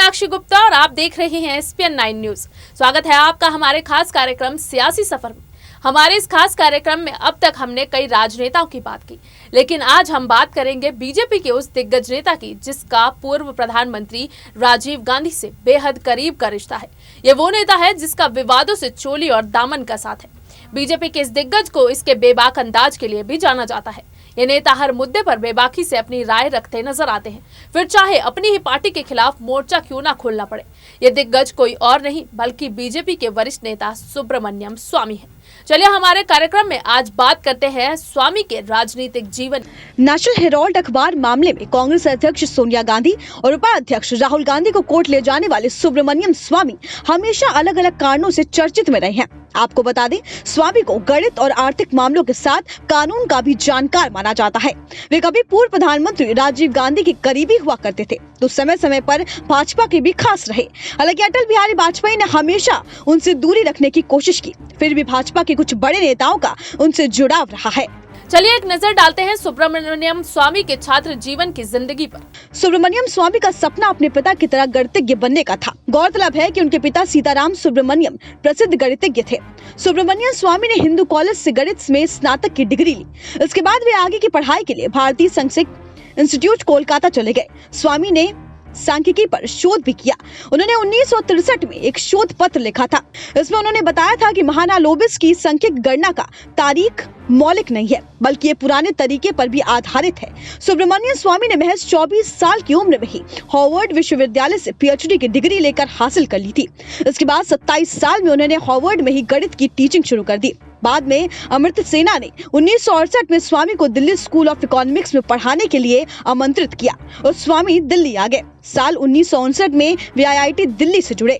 मीनाक्षी गुप्ता और आप देख रहे हैं SPN 9 न्यूज। स्वागत है आपका हमारे खास कार्यक्रम सियासी सफर में। हमारे इस खास कार्यक्रम में अब तक हमने कई राजनेताओं की बात की, लेकिन आज हम बात करेंगे बीजेपी के उस दिग्गज नेता की जिसका पूर्व प्रधानमंत्री राजीव गांधी से बेहद करीब का रिश्ता है। ये वो नेता है जिसका विवादों से चोली और दामन का साथ है। बीजेपी के इस दिग्गज को इसके बेबाक अंदाज के लिए भी जाना जाता है। ये नेता हर मुद्दे पर बेबाकी से अपनी राय रखते नजर आते हैं, फिर चाहे अपनी ही पार्टी के खिलाफ मोर्चा क्यों ना खोलना पड़े। ये दिग्गज कोई और नहीं बल्कि बीजेपी के वरिष्ठ नेता सुब्रमण्यम स्वामी है। चलिए हमारे कार्यक्रम में आज बात करते हैं स्वामी के राजनीतिक जीवन। नेशनल हेराल्ड अखबार मामले में कांग्रेस अध्यक्ष सोनिया गांधी और उपाध्यक्ष राहुल गांधी को कोर्ट ले जाने वाले सुब्रमण्यम स्वामी हमेशा अलग अलग कारणों से चर्चित में रहे हैं। आपको बता दें, स्वामी को गणित और आर्थिक मामलों के साथ कानून का भी जानकार माना जाता है। वे कभी पूर्व प्रधानमंत्री राजीव गांधी के करीबी हुआ करते थे तो समय समय पर भाजपा के भी खास रहे। हालांकि अटल बिहारी वाजपेयी ने हमेशा उनसे दूरी रखने की कोशिश की, फिर भी भाजपा के कुछ बड़े नेताओं का उनसे जुड़ाव रहा है। चलिए एक नजर डालते हैं सुब्रमण्यम स्वामी के छात्र जीवन की जिंदगी पर। सुब्रमण्यम स्वामी का सपना अपने पिता की तरह गणितज्ञ बनने का था। गौरतलब है कि उनके पिता सीताराम सुब्रमण्यम प्रसिद्ध गणितज्ञ थे। सुब्रमण्यम स्वामी ने हिंदू कॉलेज से गणित में स्नातक की डिग्री ली। इसके बाद वे आगे की पढ़ाई के लिए भारतीय संस्कृत इंस्टीट्यूट कोलकाता चले गए। स्वामी ने सांख्यिकी पर शोध भी किया। उन्होंने 1963 में एक शोध पत्र लिखा था। इसमें उन्होंने बताया था कि महानालोबिस की सांख्यिक गणना का तारीख मौलिक नहीं है बल्कि ये पुराने तरीके पर भी आधारित है। सुब्रमण्यम स्वामी ने महज 24 साल की उम्र में ही हार्वर्ड विश्वविद्यालय से PhD की डिग्री लेकर हासिल कर ली थी। इसके बाद 27 साल में उन्होंने हार्वर्ड में ही गणित की टीचिंग शुरू कर दी। बाद में अमृत सेना ने 1968 में स्वामी को दिल्ली स्कूल ऑफ इकोनॉमिक्स में पढ़ाने के लिए आमंत्रित किया और स्वामी दिल्ली आ गए। साल 1959 में वे IIT दिल्ली से जुड़े।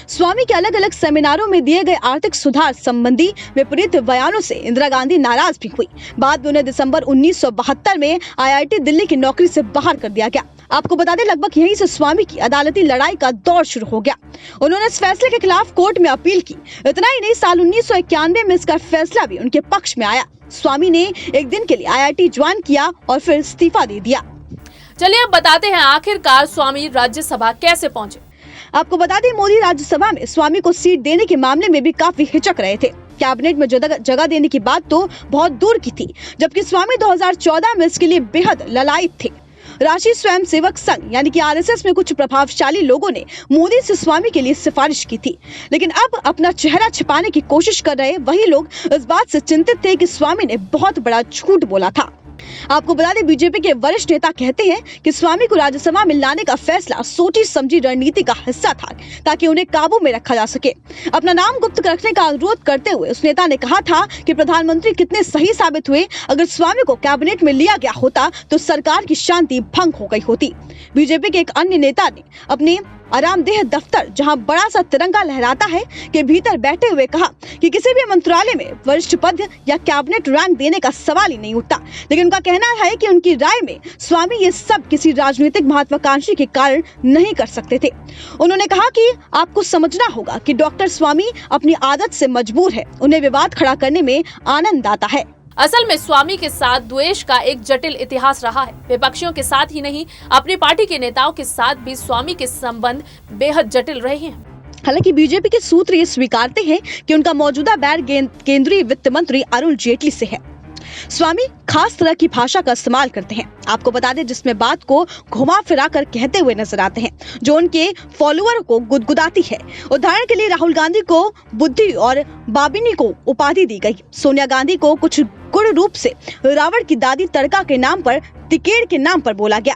स्वामी के अलग अलग सेमिनारों में दिए गए आर्थिक सुधार संबंधी विपरीत बयानों से इंदिरा गांधी नाराज भी हुई। बाद में उन्हें दिसंबर 1972 में IIT दिल्ली की नौकरी से बाहर कर दिया गया। आपको बता दें, लगभग यहीं से स्वामी की अदालती लड़ाई का दौर शुरू हो गया। उन्होंने इस फैसले के खिलाफ कोर्ट में अपील की। इतना ही नहीं, साल 1991 में इसका फैसला भी उनके पक्ष में आया। स्वामी ने एक दिन के लिए IIT ज्वाइन किया और फिर इस्तीफा दे दिया। चलिए अब बताते हैं आखिरकार स्वामी राज्यसभा कैसे पहुंचे। आपको बता दें, मोदी राज्यसभा में स्वामी को सीट देने के मामले में भी काफी हिचक रहे थे। कैबिनेट में जगह देने की बात तो बहुत दूर की थी, जबकि स्वामी 2014 में इसके लिए बेहद ललायित थे। राष्ट्रीय स्वयंसेवक संघ यानी कि RSS में कुछ प्रभावशाली लोगों ने मोदी से स्वामी के लिए सिफारिश की थी, लेकिन अब अपना चेहरा छिपाने की कोशिश कर रहे वही लोग इस बात से चिंतित थे कि स्वामी ने बहुत बड़ा झूठ बोला था। आपको बता दें, बीजेपी के वरिष्ठ नेता कहते हैं कि स्वामी को राज्यसभा में लाने का फैसला सोची समझी रणनीति का हिस्सा था ताकि उन्हें काबू में रखा जा सके। अपना नाम गुप्त रखने का अनुरोध करते हुए उस नेता ने कहा था कि प्रधानमंत्री कितने सही साबित हुए। अगर स्वामी को कैबिनेट में लिया गया होता तो सरकार की शांति भंग हो गई होती। बीजेपी के एक अन्य नेता ने अपने आरामदेह दफ्तर, जहां बड़ा सा तिरंगा लहराता है, के भीतर बैठे हुए कहा कि किसी भी मंत्रालय में वरिष्ठ पद या कैबिनेट रैंक देने का सवाल ही नहीं उठता। लेकिन उनका कहना है कि उनकी राय में स्वामी ये सब किसी राजनीतिक महत्वाकांक्षी के कारण नहीं कर सकते थे। उन्होंने कहा कि आपको समझना होगा कि डॉक्टर स्वामी अपनी आदत से मजबूर है। उन्हें विवाद खड़ा करने में आनंद आता है। असल में स्वामी के साथ द्वेष का एक जटिल इतिहास रहा है। विपक्षियों के साथ ही नहीं, अपनी पार्टी के नेताओं के साथ भी स्वामी के संबंध बेहद जटिल रहे हैं। हालांकि बीजेपी के सूत्र ये स्वीकारते हैं कि उनका मौजूदा बैर केंद्रीय वित्त मंत्री अरुण जेटली से है। स्वामी खास तरह की भाषा का इस्तेमाल करते हैं। आपको बता दें, जिसमें बात को घुमा फिरा कर कहते हुए नजर आते हैं, जो उनके फॉलोअर को गुदगुदाती है। उदाहरण के लिए राहुल गांधी को बुद्धि और बाबिनी को उपाधि दी गई। सोनिया गांधी को कुछ गुण रूप से रावण की दादी तड़का के नाम पर तिकेड़ के नाम पर बोला गया।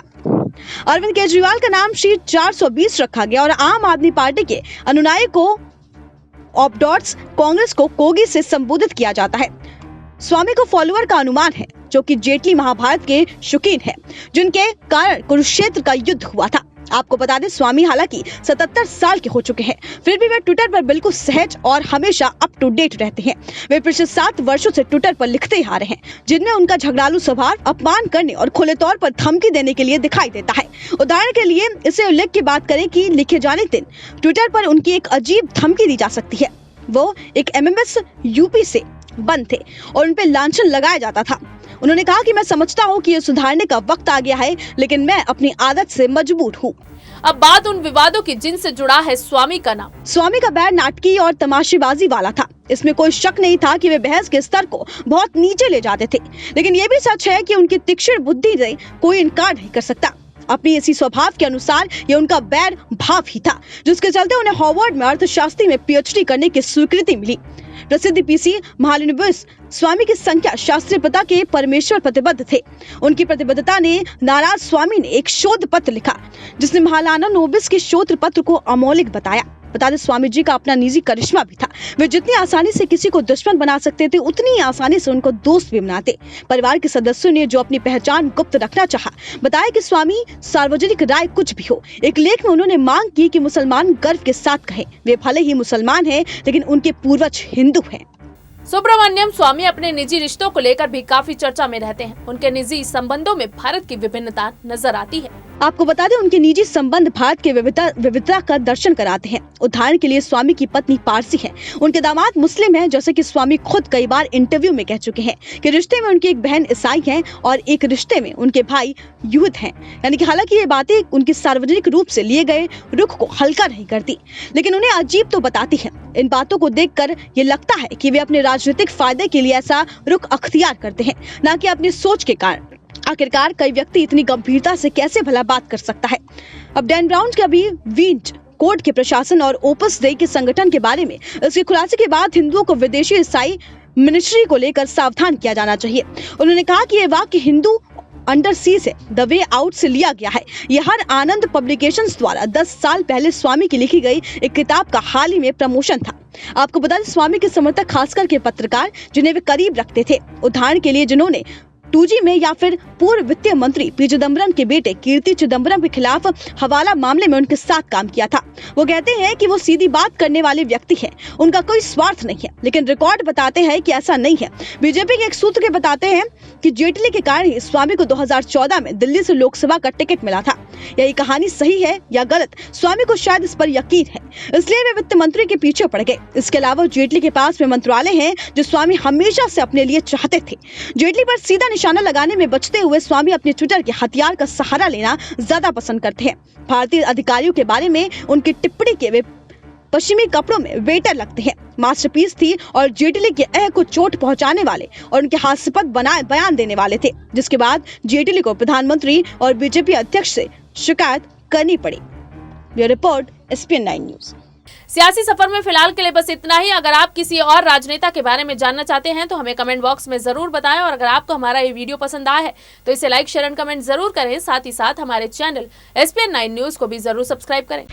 अरविंद केजरीवाल का नाम शीट 420 रखा गया और आम आदमी पार्टी के अनुयायी को ऑपडॉट्स, कांग्रेस को कोगी से संबोधित किया जाता है। स्वामी को फॉलोअर का अनुमान है, जो कि जेटली महाभारत के शौकीन है, जिनके कारण कुरुक्षेत्र का युद्ध हुआ था। आपको बता दें, स्वामी हालांकि 77 साल के हो चुके हैं, फिर भी वे ट्विटर पर बिल्कुल सहज और हमेशा अप टू डेट रहते हैं। वे पिछले 7 वर्षों से ट्विटर पर लिखते आ रहे हैं, जिनमें उनका झगड़ालू स्वभाव अपमान करने और खुले तौर पर धमकी देने के लिए दिखाई देता है। उदाहरण के लिए इसे उल्लेख की बात करें कि लिखे जाने दिन ट्विटर पर उनकी एक अजीब धमकी दी जा सकती है। वो एक MMS UP से बंद थे और उन पर लांछन लगाया जाता था। उन्होंने कहा कि मैं समझता हूं कि ये सुधारने का वक्त आ गया है, लेकिन मैं अपनी आदत से मजबूर हूं। अब बात उन विवादों की जिनसे जुड़ा है स्वामी का नाम। स्वामी का बैर नाटकीय और तमाशेबाजी वाला था। इसमें कोई शक नहीं था कि वे बहस के स्तर को बहुत नीचे ले जाते थे, लेकिन ये भी सच है कि उनकी तीक्ष्ण बुद्धि से कोई इनकार नहीं कर सकता। अपनी इसी स्वभाव के अनुसार ये उनका बैर भाव ही था, जिसके चलते उन्हें हार्वर्ड में अर्थशास्त्री में पीएचडी करने की स्वीकृति मिली। प्रसिद्ध पीसी महालनोबिस स्वामी की संख्या शास्त्रीय पिता के परमेश्वर प्रतिबद्ध थे। उनकी प्रतिबद्धता ने नाराज स्वामी ने एक शोध पत्र लिखा, जिसने महालनोबिस के शोध पत्र को अमौलिक बताया। बता दें, स्वामी जी का अपना निजी करिश्मा भी था। वे जितनी आसानी से किसी को दुश्मन बना सकते थे, उतनी ही आसानी से उनको दोस्त भी बनाते। परिवार के सदस्यों ने जो अपनी पहचान गुप्त रखना चाहा, बताया कि स्वामी सार्वजनिक राय कुछ भी हो। एक लेख में उन्होंने मांग की कि मुसलमान गर्व के साथ कहें, वे भले ही मुसलमान हैं, लेकिन उनके पूर्वज हिंदू हैं। सुब्रमण्यम स्वामी अपने निजी रिश्तों को लेकर भी काफी चर्चा में रहते हैं। उनके निजी संबंधों में भारत की विभिन्नता नजर आती है। आपको बता दें, उनके निजी संबंध भारत के विविधता का दर्शन कराते हैं। उदाहरण के लिए स्वामी की पत्नी पारसी है, उनके दामाद मुस्लिम हैं, जैसे कि स्वामी खुद कई बार इंटरव्यू में कह चुके हैं कि रिश्ते में उनकी एक बहन ईसाई है और एक रिश्ते में उनके भाई यहूद हैं। यानी कि हालांकि ये बातें उनकी सार्वजनिक रूप से लिए गए रुख को हल्का नहीं करती, लेकिन उन्हें अजीब तो बताती है। इन बातों को देखकर ये लगता है कि वे अपने राजनीतिक फायदे के लिए ऐसा रुख अख्तियार करते हैं, न कि अपनी सोच के कारण। आखिरकार कई व्यक्ति इतनी गंभीरता से कैसे भला बात कर सकता है। अब डैन ब्राउन के अभी विंच कोर्ट के प्रशासन और ओपस डे के संगठन के बारे में इसके खुलासे के बाद हिंदुओं को विदेशी ईसाई मिनिस्ट्री को लेकर सावधान किया जाना चाहिए। उन्होंने कहा कि ये वाक्य हिंदू अंडर सीज है, द वे आउट से लिया गया है। यह हर आनंद पब्लिकेशंस द्वारा 10 साल पहले स्वामी की लिखी गई एक किताब का हाल ही में प्रमोशन था। आपको बता दें, स्वामी के समर्थक खासकर के पत्रकार जिन्हें वे करीब रखते थे, उदाहरण के लिए जिन्होंने 2G में या फिर पूर्व वित्तीय मंत्री पी चिदम्बरम के बेटे कीर्ति चिदम्बरम के खिलाफ हवाला मामले में उनके साथ काम किया था। वो कहते हैं कि वो सीधी बात करने वाले व्यक्ति हैं, उनका कोई स्वार्थ नहीं है, लेकिन रिकॉर्ड बताते हैं कि ऐसा नहीं है। बीजेपी के एक सूत्र के बताते हैं कि जेटली के कारण ही स्वामी को 2014 में दिल्ली से लोकसभा का टिकट मिला था। यही कहानी सही है या गलत, स्वामी को शायद इस पर यकीन है, इसलिए वे वित्त मंत्री के पीछे पड़ गए। इसके अलावा जेटली के पास में मंत्रालय है जो स्वामी हमेशा से अपने लिए चाहते थे। जेटली पर सीधा निशाना लगाने में बचते हुए स्वामी अपने ट्विटर के हथियार का सहारा लेना ज्यादा पसंद करते हैं। भारतीय अधिकारियों के बारे में उनकी टिप्पणी के वे पश्चिमी कपड़ों में वेटर लगते हैं, मास्टरपीस थी और जेटली के ऐह को चोट पहुंचाने वाले और उनके हास्यास्पद बयान देने वाले थे, जिसके बाद जेटली को प्रधानमंत्री और बीजेपी अध्यक्ष से शिकायत करनी पड़ी। Bureau report, SPN 9 news. सियासी सफर में फिलहाल के लिए बस इतना ही। अगर आप किसी और राजनेता के बारे में जानना चाहते हैं तो हमें कमेंट बॉक्स में जरूर बताएं, और अगर आपको हमारा ये वीडियो पसंद आया है तो इसे लाइक, शेयर एंड कमेंट जरूर करें। साथ ही साथ हमारे चैनल SPN 9 न्यूज को भी जरूर सब्सक्राइब करें।